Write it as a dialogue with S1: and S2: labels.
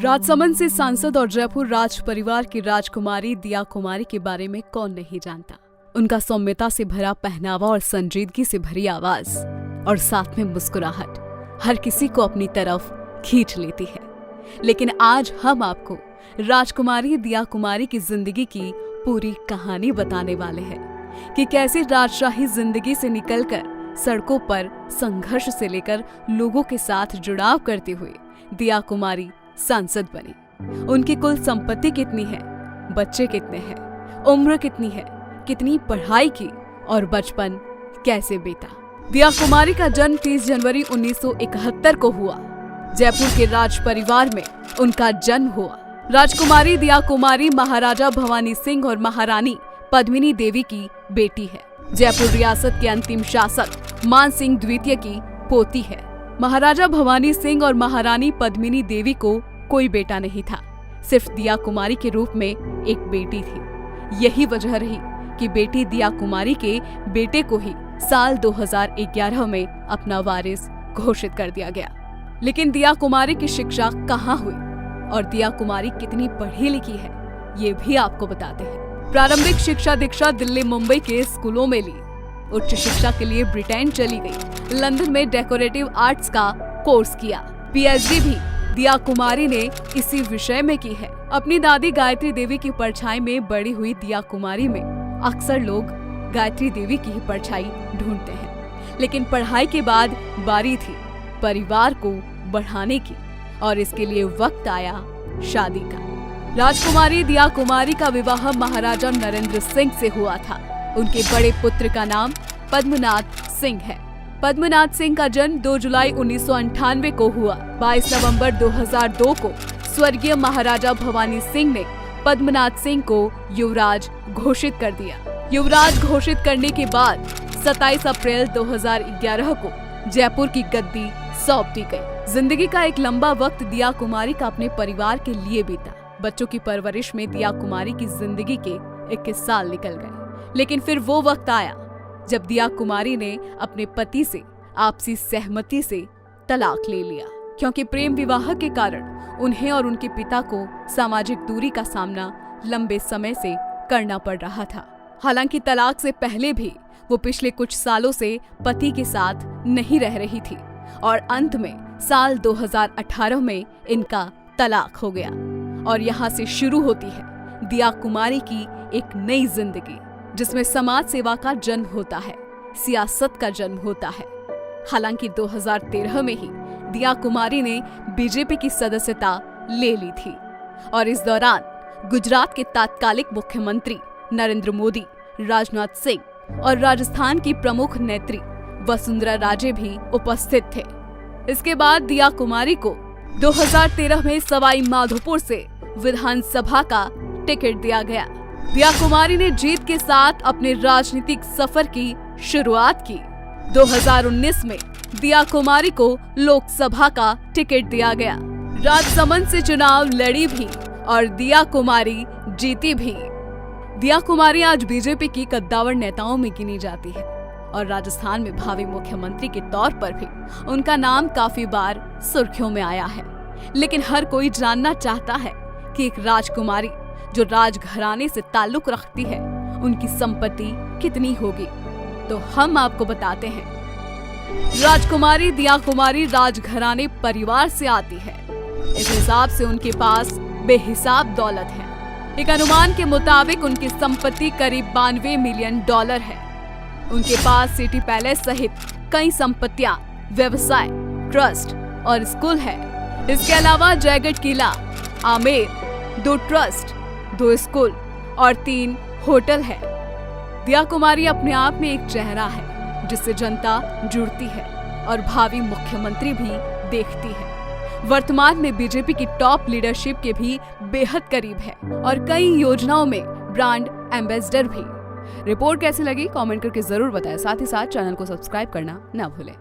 S1: राजसमंद से सांसद और जयपुर राज परिवार की राजकुमारी दिया कुमारी के बारे में कौन नहीं जानता। उनका सौम्यता से भरा पहनावा और संजीदगी से भरी आवाज और साथ में मुस्कुराहट हर किसी को अपनी तरफ खींच लेती है। लेकिन आज हम आपको राजकुमारी दिया कुमारी की जिंदगी की पूरी कहानी बताने वाले हैं कि कैसे राजशाही जिंदगी से निकलकर सड़कों पर संघर्ष से लेकर लोगों के साथ जुड़ाव करते हुए दिया कुमारी सांसद बनी। उनकी कुल संपत्ति कितनी है, बच्चे कितने हैं, उम्र कितनी है, कितनी पढ़ाई की और बचपन कैसे बीता। दिया कुमारी का जन्म 30 जनवरी 1971 को हुआ। जयपुर के राज परिवार में उनका जन्म हुआ। राजकुमारी दिया कुमारी महाराजा भवानी सिंह और महारानी पद्मिनी देवी की बेटी है। जयपुर रियासत के अंतिम शासक मान सिंह द्वितीय की पोती है। महाराजा भवानी सिंह और महारानी पद्मिनी देवी को कोई बेटा नहीं था, सिर्फ दिया कुमारी के रूप में एक बेटी थी। यही वजह रही कि बेटी दिया कुमारी के बेटे को ही साल 2011 में अपना वारिस घोषित कर दिया गया। लेकिन दिया कुमारी की शिक्षा कहाँ हुई और दिया कुमारी कितनी पढ़ी लिखी है, ये भी आपको बताते हैं। प्रारंभिक शिक्षा दीक्षा दिल्ली मुंबई के स्कूलों में ली। उच्च शिक्षा के लिए ब्रिटेन चली गई। लंदन में डेकोरेटिव आर्ट्स का कोर्स किया। पीएचडी भी दिया कुमारी ने इसी विषय में की है। अपनी दादी गायत्री देवी की परछाई में बड़ी हुई दिया कुमारी में अक्सर लोग गायत्री देवी की ही परछाई ढूंढते हैं। लेकिन पढ़ाई के बाद बारी थी परिवार को बढ़ाने की और इसके लिए वक्त आया शादी का। राजकुमारी दिया कुमारी का विवाह महाराजा नरेंद्र सिंह से हुआ था। उनके बड़े पुत्र का नाम पद्मनाथ सिंह है। पद्मनाथ सिंह का जन्म 2 जुलाई 1998 को हुआ। 22 नवंबर 2002 को स्वर्गीय महाराजा भवानी सिंह ने पद्मनाथ सिंह को युवराज घोषित कर दिया। युवराज घोषित करने के बाद 27 अप्रैल 2011 को जयपुर की गद्दी सौंप दी गई। जिंदगी का एक लंबा वक्त दिया कुमारी का अपने परिवार के लिए बीता। बच्चों की परवरिश में दिया कुमारी की जिंदगी के 21 साल निकल गए। लेकिन फिर वो वक्त आया जब दिया कुमारी ने अपने पति से आपसी सहमति से तलाक ले लिया, क्योंकि प्रेम विवाह के कारण उन्हें और उनके पिता को सामाजिक दूरी का सामना लंबे समय से करना पड़ रहा था। हालांकि तलाक से पहले भी वो पिछले कुछ सालों से पति के साथ नहीं रह रही थी और अंत में साल 2018 में इनका तलाक हो गया। और यहाँ से शुरू होती है दिया कुमारी की एक नई जिंदगी, जिसमें समाज सेवा का जन्म होता है, सियासत का जन्म होता है। हालांकि 2013 में ही दिया कुमारी ने बीजेपी की सदस्यता ले ली थी और इस दौरान गुजरात के तात्कालिक मुख्यमंत्री नरेंद्र मोदी, राजनाथ सिंह और राजस्थान की प्रमुख नेत्री वसुंधरा राजे भी उपस्थित थे। इसके बाद दिया कुमारी को 2013 में सवाई माधोपुर से विधानसभा का टिकट दिया गया। दिया कुमारी ने जीत के साथ अपने राजनीतिक सफर की शुरुआत की। 2019 में दिया कुमारी को लोकसभा का टिकट दिया गया। राजसमंद से चुनाव लड़ी भी और दिया कुमारी जीती भी। दिया कुमारी आज बीजेपी की कद्दावर नेताओं में गिनी जाती है और राजस्थान में भावी मुख्यमंत्री के तौर पर भी उनका नाम काफी बार सुर्खियों में आया है। लेकिन हर कोई जानना चाहता है कि एक राजकुमारी जो राजघराने से ताल्लुक रखती है, उनकी संपत्ति कितनी होगी। तो हम आपको बताते हैं, राजकुमारी दिया कुमारी राजघराने परिवार से आती है। इस हिसाब से उनके पास बेहिसाब दौलत है। एक अनुमान के मुताबिक उनकी संपत्ति करीब 92 मिलियन डॉलर है। उनके पास सिटी पैलेस सहित कई संपत्तियां, व्यवसाय, ट्रस्ट और स्कूल है। इसके अलावा जयगढ़ किला, आमेर, 2 ट्रस्ट, 2 स्कूल और 3 होटल है। दिया कुमारी अपने आप में एक चेहरा है जिससे जनता जुड़ती है और भावी मुख्यमंत्री भी देखती है। वर्तमान में बीजेपी की टॉप लीडरशिप के भी बेहद करीब है और कई योजनाओं में ब्रांड एम्बेसडर भी। रिपोर्ट कैसी लगी कमेंट करके जरूर बताएं। साथ ही साथ चैनल को सब्सक्राइब करना ना भूलें।